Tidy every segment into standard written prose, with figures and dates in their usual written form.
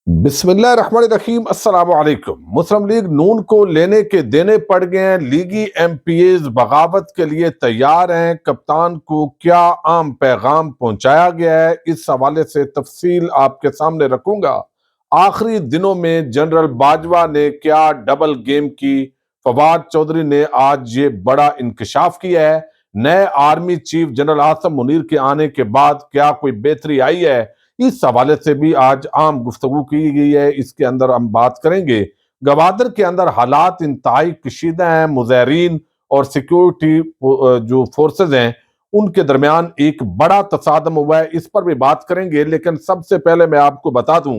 बिस्मिल्लाह रहमान रहीम अस्सलाम वालेकुम। मुस्लिम लीग नून को लेने के देने पड़ गए हैं। लीगी एमपीएज बगावत के लिए तैयार हैं। कप्तान को क्या आम पैगाम पहुंचाया गया है, इस हवाले से तफसील आपके सामने रखूंगा। आखिरी दिनों में जनरल बाजवा ने क्या डबल गेम की। फवाद चौधरी ने आज ये बड़ा इंकशाफ किया है। नए army chief general Asim Munir के आने के बाद क्या कोई बेहतरी आई है, इस हवाले से भी आज आम गुफ्तगू की गई है। इसके अंदर हम बात करेंगे। गवादर के अंदर हालात इंतहाई कशीदा हैं। मुज़ाहिरीन और सिक्योरिटी जो फोर्सेज हैं, उनके दरमियान एक बड़ा तसादम हुआ है, इस पर भी बात करेंगे। लेकिन सबसे पहले मैं आपको बता दूं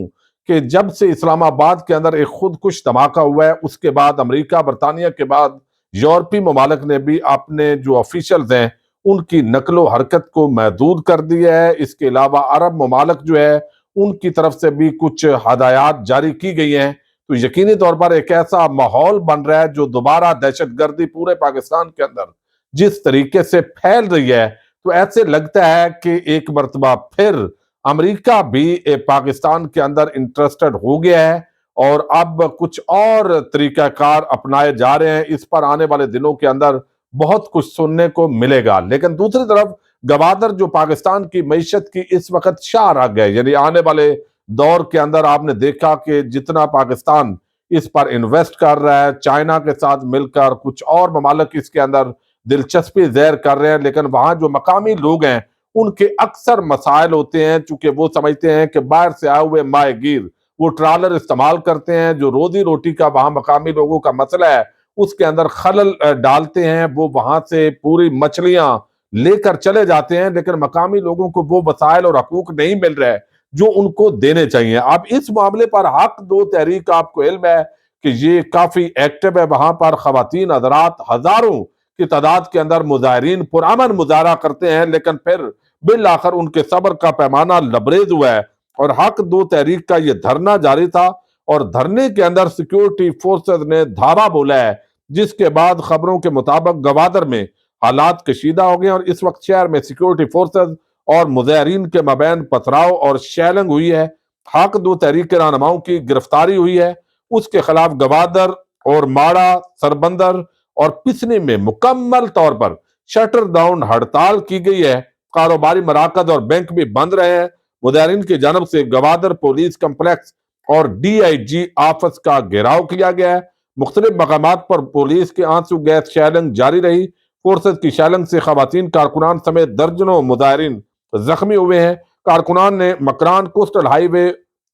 कि जब से इस्लामाबाद के अंदर एक खुदकुश धमाका हुआ है, उसके बाद अमेरिका बरतानिया के बाद यूरोपीय ममालिक ने भी अपने जो ऑफिशियल्स हैं उनकी नकलो हरकत को महदूद कर दिया है। इसके अलावा अरब ममालिक जो है उनकी तरफ से भी कुछ हदायत जारी की गई हैं। तो यकीनी तौर पर एक ऐसा माहौल बन रहा है जो दोबारा दहशतगर्दी पूरे पाकिस्तान के अंदर जिस तरीके से फैल रही है, तो ऐसे लगता है कि एक मरतबा फिर अमेरिका भी पाकिस्तान के अंदर इंटरेस्टेड हो गया है और अब कुछ और तरीकाकार अपनाए जा रहे हैं। इस पर आने वाले दिनों के अंदर बहुत कुछ सुनने को मिलेगा। लेकिन दूसरी तरफ गवादर जो पाकिस्तान की मईशत की इस वक्त शाह रग है, यानी आने वाले दौर के अंदर आपने देखा कि जितना पाकिस्तान इस पर इन्वेस्ट कर रहा है, चाइना के साथ मिलकर कुछ और ममालिक इसके अंदर दिलचस्पी ज़ाहिर कर रहे हैं, लेकिन वहां जो मकामी लोग हैं उनके अक्सर मसाइल होते हैं, चूंकि वो समझते हैं कि बाहर से आए हुए माहीगीर वो ट्रालर इस्तेमाल करते हैं। जो रोजी रोटी का वहां मकामी लोगों का मसला है उसके अंदर खलल डालते हैं। वो वहां से पूरी मछलियां लेकर चले जाते हैं, लेकिन मकामी लोगों को वो वसाइल और हकूक नहीं मिल रहे जो उनको देने चाहिए। अब इस मामले पर हक दो तहरीक, आपको इल्म है कि ये काफी एक्टिव है। वहां पर खवातीन हजरात हजारों की तादाद के अंदर मुजाहिरीन पुरअमन मुजाहरा करते हैं, लेकिन फिर बिल आखिर उनके सब्र का पैमाना लबरेज हुआ है और हक दो तहरीक का ये धरना जारी था। और धरने के अंदर सिक्योरिटी फोर्सेस ने धावा बोला है, जिसके बाद खबरों के मुताबिक गवादर में हालात कशीदा हो गए और इस वक्त शहर में सिक्योरिटी फोर्सेस और मुजाहिरीन के मबैन पथराव और शैलिंग हुई है। हक दो तहरीक के रहनुमाओं की गिरफ्तारी हुई है। उसके खिलाफ गवादर और माड़ा, सरबंदर और पिसनी में मुकम्मल तौर पर शटर डाउन हड़ताल की गई है। कारोबारी मराकज और बैंक भी बंद रहे हैं। मुजाहिरीन की जानब से गवादर पुलिस कम्प्लेक्स और डीआईजी ऑफिस का घेराव किया गया है। मुख्तलिफ मकामात पर पुलिस के आंसू गैस शैलिंग जारी रही। फोर्सेज की शैलिंग से खवातीन कारकुनान समेत दर्जनों मुजाहिरीन जख्मी हुए हैं। कारकुनान ने मकरान कोस्टल हाईवे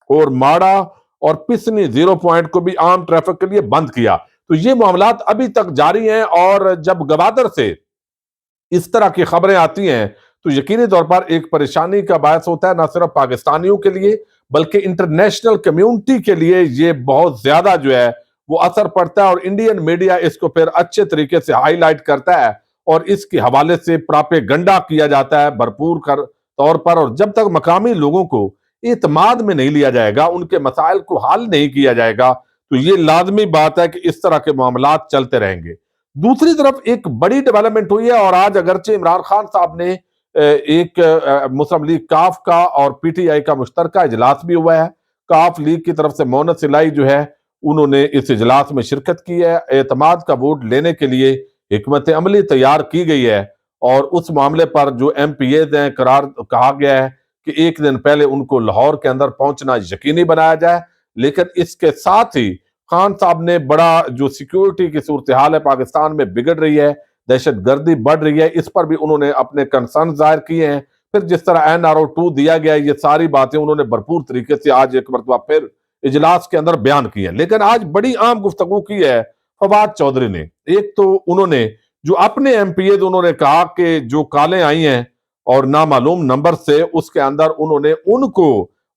और माड़ा और पिसनी जीरो पॉइंट को भी आम ट्रैफिक के लिए बंद किया। तो ये मामलात अभी तक जारी हैं और जब गवादर से इस तरह की खबरें आती हैं तो यकीनी तौर पर एक परेशानी का बायस होता है, ना सिर्फ पाकिस्तानियों के लिए बल्कि इंटरनेशनल कम्युनिटी के लिए ये बहुत ज्यादा जो है वो असर पड़ता है। और इंडियन मीडिया इसको फिर अच्छे तरीके से हाईलाइट करता है और इसके हवाले से प्रापेगंडा किया जाता है भरपूर कर तौर पर। और जब तक मकामी लोगों को इत्माद में नहीं लिया जाएगा, उनके मसाइल को हल नहीं किया जाएगा, तो ये लाजमी बात है कि इस तरह के मामलात चलते रहेंगे। दूसरी तरफ एक बड़ी डेवलपमेंट हुई है और आज अगरचे इमरान खान साहब ने एक मुस्लिम लीग काफ का और पीटीआई का मुश्तरका इजलास भी हुआ है। काफ लीग की तरफ से मोहम्मद सिलाई जो है उन्होंने इस इजलास में शिरकत की है। एतमाद का वोट लेने के लिए हिकमत अमली तैयार की गई है और उस मामले पर जो एमपीएज हैं करार कहा गया है कि एक दिन पहले उनको लाहौर के अंदर पहुंचना यकीनी बनाया जाए। लेकिन इसके साथ ही खान साहब ने बड़ा जो सिक्योरिटी की सूरत हाल है पाकिस्तान में बिगड़ रही है, दहशत गर्दी बढ़ रही है, इस पर भी उन्होंने अपने कंसर्न जाहिर किए हैं। फिर जिस तरह NRO 2 दिया गया, ये सारी बातें उन्होंने भरपूर तरीके से आज एक मरतबा फिर इजलास के अंदर बयान की है। लेकिन आज बड़ी आम गुफ्तगू की है फवाद चौधरी ने। एक तो उन्होंने जो अपने एमपीए उन्होंने कहा कि जो कालें आई हैं और नामालूम नंबर से, उसके अंदर उन्होंने उनको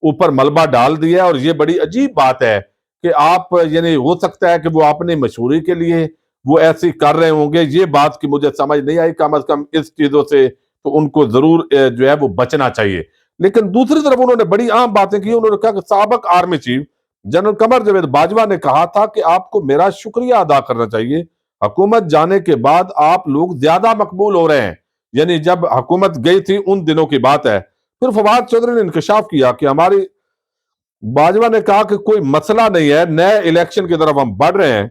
ऊपर मलबा डाल दिया। और ये बड़ी अजीब बात है कि आप यानी हो सकता है कि वो अपनी मशहूरी के लिए वो ऐसी कर रहे होंगे, ये बात की मुझे समझ नहीं आई। कम अज कम इस चीजों से तो उनको जरूर जो है वो बचना चाहिए। लेकिन दूसरी तरफ उन्होंने बड़ी आम बातें की। उन्होंने कहा कि साबिक army chief general Qamar Javed Bajwa ने कहा था कि आपको मेरा शुक्रिया अदा करना चाहिए, हुकूमत जाने के बाद आप लोग ज्यादा मकबूल हो रहे हैं। यानी जब हुकूमत गई थी उन दिनों की बात है। फिर फवाद चौधरी ने इंकशाफ किया कि हमारी बाजवा ने कहा कि कोई मसला नहीं है, नए इलेक्शन की तरफ हम बढ़ रहे हैं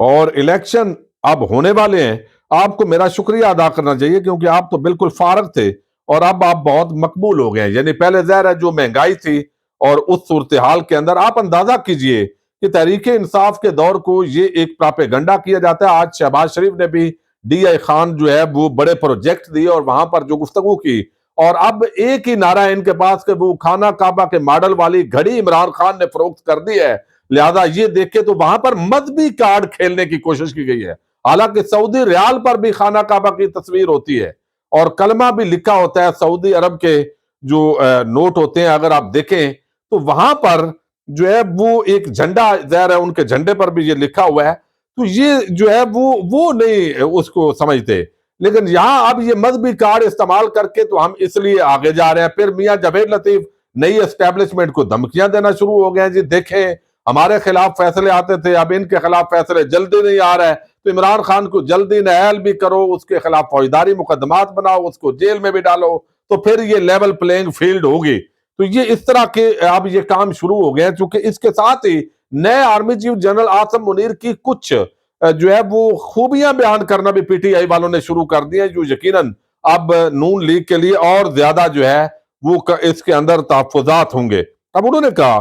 और इलेक्शन अब होने वाले हैं। आपको मेरा शुक्रिया अदा करना चाहिए क्योंकि आप तो बिल्कुल फारग थे और अब आप बहुत मकबूल हो गए हैं। यानी पहले ज़ाहिर है जो महंगाई थी और उस सूरत हाल के अंदर आप अंदाजा कीजिए कि तहरीक इंसाफ के दौर को ये एक प्रापेगंडा किया जाता है। आज शहबाज शरीफ ने भी DI खान जो है वो बड़े प्रोजेक्ट दिए और वहां पर जो गुफ्तगू की, और अब एक ही नारा है इनके पास कि वो खाना काबा के मॉडल वाली घड़ी इमरान खान ने फरोख्त कर दी है, लिहाजा ये देखे तो वहां पर मजहबी कार्ड खेलने की कोशिश की गई है। हालांकि सऊदी रियाल पर भी खाना काबा की तस्वीर होती है और कलमा भी लिखा होता है। सऊदी अरब के जो नोट होते हैं अगर आप देखें तो वहां पर जो है वो एक झंडा ज़ाहिर है, उनके झंडे पर भी ये लिखा हुआ है। तो ये जो है वो नहीं उसको समझते, लेकिन यहां अब ये मजहबी कार्ड इस्तेमाल करके तो हम इसलिए आगे जा रहे हैं। फिर मियां जावेद लतीफ नई एस्टेब्लिशमेंट को धमकियां देना शुरू हो गए हैं, जी देखें हमारे खिलाफ फैसले आते थे, अब इनके खिलाफ फैसले जल्दी नहीं आ रहा है, तो इमरान खान को जल्दी नाअहल भी करो, उसके खिलाफ फौजदारी मुकदमात बनाओ, उसको जेल में भी डालो, तो फिर ये लेवल प्लेइंग फील्ड होगी। तो ये इस तरह के अब ये काम शुरू हो गए हैं। चूंकि इसके साथ ही नए army chief general Asim Munir की कुछ जो है वो खूबियां बयान करना भी PTI वालों ने शुरू कर दिया, जो यकीनन अब नून लीग के लिए और ज्यादा जो है वो इसके अंदर तहफ़्फ़ुज़ात होंगे। अब उन्होंने कहा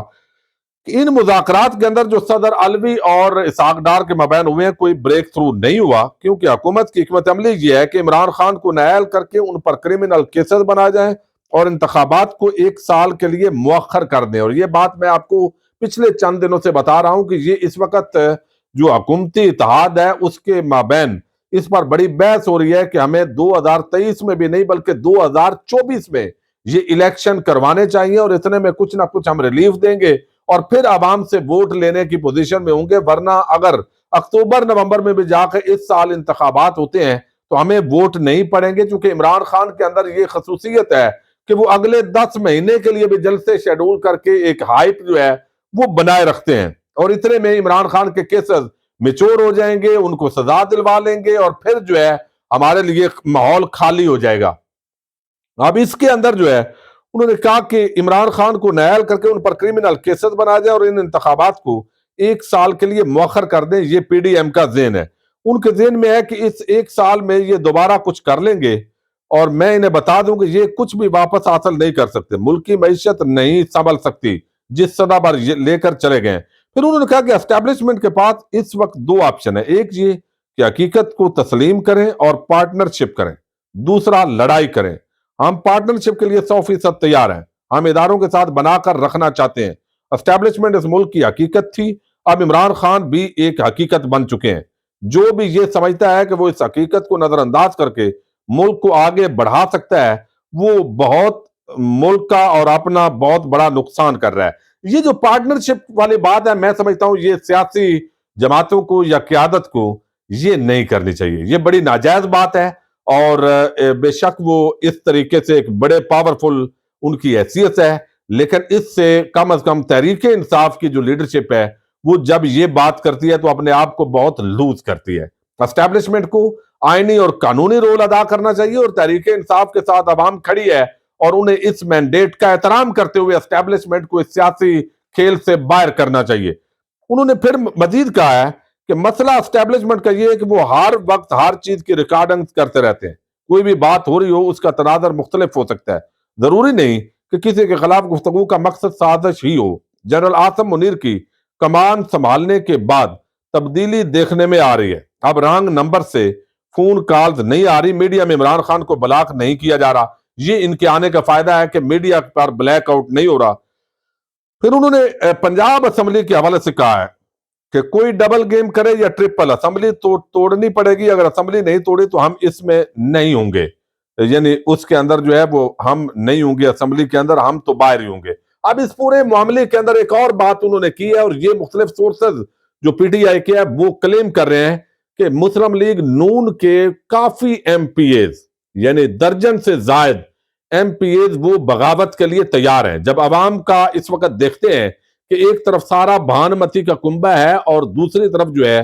कि इन मुज़ाकरात के अंदर जो सदर अलवी और इसहाक डार के मबैन हुए हैं, कोई ब्रेक थ्रू नहीं हुआ, क्योंकि हुकूमत की हिकमत अमली ये है कि इमरान खान को नाअहल करके उन पर क्रिमिनल केसेस बनाए जाएं और इंतखाबात को 1 साल के लिए मुअख्खर कर दें। और ये बात मैं आपको पिछले चंद दिनों से बता रहा हूं कि ये इस वक्त जो हुकूमती इत्तेहाद है उसके माबैन इस पर बड़ी बहस हो रही है कि हमें 2023 में भी नहीं बल्कि 2024 में ये इलेक्शन करवाने चाहिए और इतने में कुछ ना कुछ हम रिलीफ देंगे और फिर आवाम से वोट लेने की पोजीशन में होंगे। वरना अगर अक्टूबर नवंबर में भी जाकर इस साल इंतखाबात होते हैं तो हमें वोट नहीं पड़ेंगे, क्योंकि इमरान खान के अंदर ये खसूसियत है कि वो अगले 10 महीने के लिए भी जलसे शेड्यूल करके एक हाइप जो है वो बनाए रखते हैं और इतने में इमरान खान के केसेस मिच्योर हो जाएंगे, उनको सजा दिलवा लेंगे और फिर जो है हमारे लिए माहौल खाली हो जाएगा। अब इसके अंदर जो है उन्होंने कहा कि इमरान खान को नाअहल करके उन पर क्रिमिनल केसेस बनाया जाए और इन इंतखाबात को 1 साल के लिए मौखर कर दें। ये PDM का ज़हन है, उनके ज़हन में है कि इस 1 साल में ये दोबारा कुछ कर लेंगे और मैं इन्हें बता दूं कि ये कुछ भी वापस हासिल नहीं कर सकते, मुल्क की मईशत नहीं संभल सकती जिस सदा पर लेकर चले गए। फिर उन्होंने कहा कि एस्टेब्लिशमेंट के पास इस वक्त 2 ऑप्शन है, एक ये कि हकीकत को तस्लीम करें और पार्टनरशिप करें, दूसरा लड़ाई करें। हम पार्टनरशिप के लिए 100% तैयार हैं, हम इदारों के साथ बनाकर रखना चाहते हैं। एस्टेब्लिशमेंट इस मुल्क की हकीकत थी, अब इमरान खान भी एक हकीकत बन चुके हैं। जो भी ये समझता है कि वो इस हकीकत को नजरअंदाज करके मुल्क को आगे बढ़ा सकता है, वो बहुत मुल्क का और अपना बहुत बड़ा नुकसान कर रहा है। ये जो पार्टनरशिप वाली बात है, मैं समझता हूं ये सियासी जमातों को या क्यादत को ये नहीं करनी चाहिए, ये बड़ी नाजायज बात है। और बेशक वो इस तरीके से एक बड़े पावरफुल उनकी हैसियत है, लेकिन इससे कम अज कम तहरीक इंसाफ की जो लीडरशिप है वो जब ये बात करती है तो अपने आप को बहुत लूज करती है। एस्टैब्लिशमेंट को आईनी और कानूनी रोल अदा करना चाहिए और तहरीक इंसाफ के साथ अवाम खड़ी है और उन्हें इस मैंडेट का एहतराम करते हुए एस्टैब्लिशमेंट को इस सियासी खेल से बाहर करना चाहिए। उन्होंने फिर मजीद कहा है कि मसला एस्टेब्लिशमेंट का ये है कि वो हर वक्त हर चीज की रिकॉर्डिंग करते रहते हैं, कोई भी बात हो रही हो उसका तनादर मुख्तलिफ हो सकता है, जरूरी नहीं कि किसी के खिलाफ गुफ्तगू का मकसद साजिश ही हो। जनरल आसिम मुनीर की कमान संभालने के बाद तब्दीली देखने में आ रही है, अब रंग नंबर से फोन कॉल्स नहीं आ रही, मीडिया में इमरान खान को ब्लॉक नहीं किया जा रहा। ये इनके आने का फायदा है कि मीडिया पर ब्लैकआउट नहीं हो रहा। फिर उन्होंने पंजाब असेंबली के हवाले से कहा है कि कोई डबल गेम करे या ट्रिपल, असेंबली तोड़नी पड़ेगी, अगर असेंबली नहीं तोड़ी तो हम इसमें नहीं होंगे, यानी उसके अंदर जो है वो हम नहीं होंगे असेंबली के अंदर, हम तो बाहर ही होंगे। अब इस पूरे मामले के अंदर एक और बात उन्होंने की है और ये मुख्तलिफ सोर्सेज जो PTI के है वो क्लेम कर रहे हैं कि मुस्लिम लीग नून के काफी MPAs यानी दर्जन से जायद MPAs वो बगावत के लिए तैयार हैं। जब अवाम का इस वक्त देखते हैं कि एक तरफ सारा भानुमती का कुंभा है और दूसरी तरफ जो है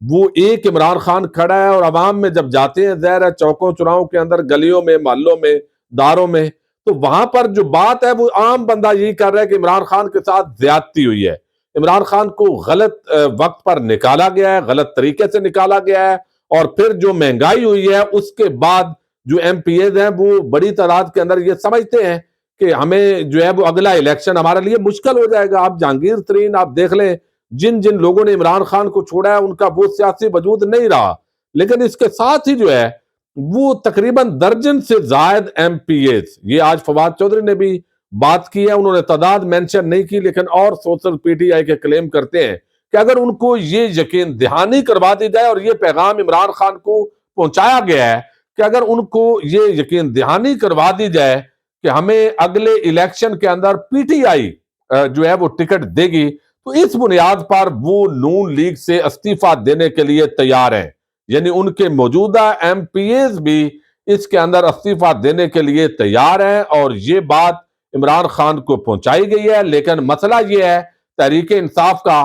वो एक इमरान खान खड़ा है और अवाम में जब जाते हैं ज़ाहिर है चौकों चौराहों के अंदर, गलियों में, मोहल्लों में, दारों में, تو وہاں پر جو بات ہے وہ عام بندہ یہی کر رہا ہے کہ عمران خان کے ساتھ زیادتی ہوئی ہے، عمران خان کو غلط وقت پر نکالا گیا ہے، غلط طریقے سے نکالا گیا ہے، اور پھر جو مہنگائی ہوئی ہے اس کے بعد جو ایم پی ایز ہیں وہ بڑی تعداد کے اندر یہ سمجھتے ہیں کہ ہمیں جو ہے وہ اگلا الیکشن ہمارے لیے مشکل ہو جائے گا۔ آپ جہانگیر ترین آپ دیکھ لیں، جن جن لوگوں نے عمران خان کو چھوڑا ہے ان کا وہ سیاسی وجود نہیں رہا، لیکن اس کے ساتھ ہی جو ہے وہ تقریباً درجن سے زائد ایم پی ایز، یہ آج فواد چودھری نے بھی بات کی ہے، انہوں نے تعداد مینشن نہیں کی، لیکن اور سوشل پی ٹی آئی کے کلیم کرتے ہیں کہ اگر ان کو یہ یقین دہانی کروا دی جائے، اور یہ پیغام عمران خان کو پہنچایا گیا ہے کہ اگر ان کو یہ یقین دہانی کروا دی جائے کہ ہمیں اگلے الیکشن کے اندر پی ٹی آئی جو ہے وہ ٹکٹ دے گی، تو اس بنیاد پر وہ نون لیگ سے استعفیٰ دینے کے لیے تیار ہیں، یعنی ان کے موجودہ ایم پی ایز بھی اس کے اندر استعفیٰ دینے کے لیے تیار ہیں، اور یہ بات عمران خان کو پہنچائی گئی ہے۔ لیکن مسئلہ یہ ہے تحریک انصاف کا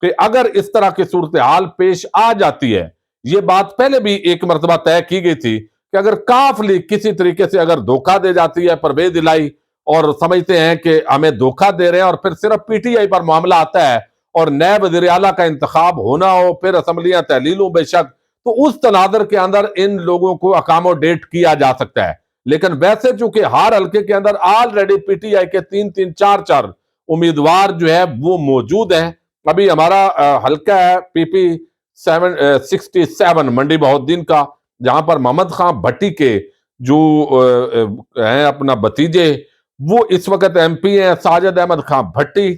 کہ اگر اس طرح کی صورتحال پیش آ جاتی ہے، یہ بات پہلے بھی ایک مرتبہ طے کی گئی تھی کہ اگر کاف لیگ کسی طریقے سے اگر دھوکہ دے جاتی ہے پرویز الہی، اور سمجھتے ہیں کہ ہمیں دھوکہ دے رہے ہیں، اور پھر صرف پی ٹی آئی پر معاملہ آتا ہے اور نائب وزیر اعلیٰ کا انتخاب ہونا ہو، پھر اسمبلیاں تحلیل ہوں بے شک، تو اس تناظر کے اندر ان لوگوں کو اکاموڈیٹ کیا جا سکتا ہے۔ لیکن ویسے چونکہ ہر حلقے کے اندر آلریڈی پی ٹی آئی کے 3 4 امیدوار جو ہے وہ موجود ہیں۔ ابھی ہمارا حلقہ ہے پی پی 67 منڈی بہاؤالدین کا، جہاں پر محمد خان بھٹی کے جو ہیں اپنا بھتیجے، وہ اس وقت ایم پی ہیں، ساجد احمد خان بھٹی،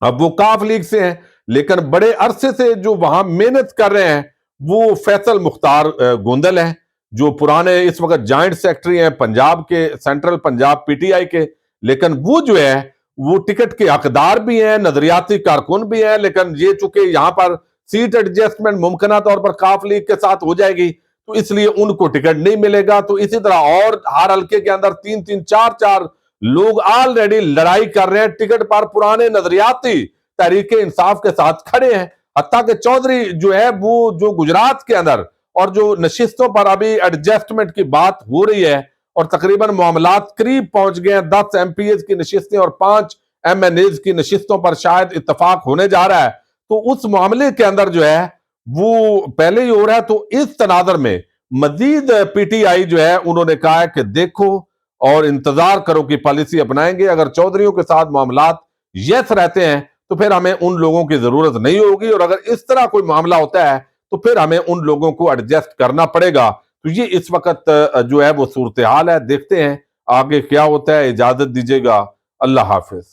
اب وہ کاف لیگ سے ہیں، لیکن بڑے عرصے سے جو وہاں محنت کر رہے ہیں وہ فیصل مختار گوندل ہیں، جو پرانے اس وقت جوائنٹ سیکٹری ہیں پنجاب کے، central Punjab P T I کے، لیکن وہ جو ہے وہ ٹکٹ کے حقدار بھی ہیں، نظریاتی کارکن بھی ہیں، لیکن یہ چونکہ یہاں پر سیٹ ایڈجسٹمنٹ ممکنہ طور پر کاف لیگ کے ساتھ ہو جائے گی، تو اس لیے ان کو ٹکٹ نہیں ملے گا۔ تو اسی طرح اور ہر حلقے کے اندر 3 4 لوگ آلریڈی لڑائی کر رہے ہیں ٹکٹ پر، پرانے نظریاتی تحریک انصاف کے ساتھ کھڑے ہیں، حتیٰ کہ چودھری جو ہے وہ جو گجرات کے اندر اور جو نشستوں پر ابھی ایڈجسٹمنٹ کی بات ہو رہی ہے، اور تقریباً معاملات قریب پہنچ گئے ہیں، 10 ایم پی ایز کی نشستیں اور 5 ایم این ایز کی نشستوں پر شاید اتفاق ہونے جا رہا ہے، تو اس معاملے کے اندر جو ہے وہ پہلے ہی ہو رہا ہے۔ تو اس تناظر میں مزید پی ٹی آئی جو ہے انہوں نے کہا ہے کہ دیکھو اور انتظار کرو کی پالیسی اپنائیں گے، اگر چودھریوں کے ساتھ معاملات یس رہتے ہیں تو پھر ہمیں ان لوگوں کی ضرورت نہیں ہوگی، اور اگر اس طرح کوئی معاملہ ہوتا ہے تو پھر ہمیں ان لوگوں کو ایڈجسٹ کرنا پڑے گا۔ تو یہ اس وقت جو ہے وہ صورتحال ہے، دیکھتے ہیں آگے کیا ہوتا ہے۔ اجازت دیجیے گا، اللہ حافظ۔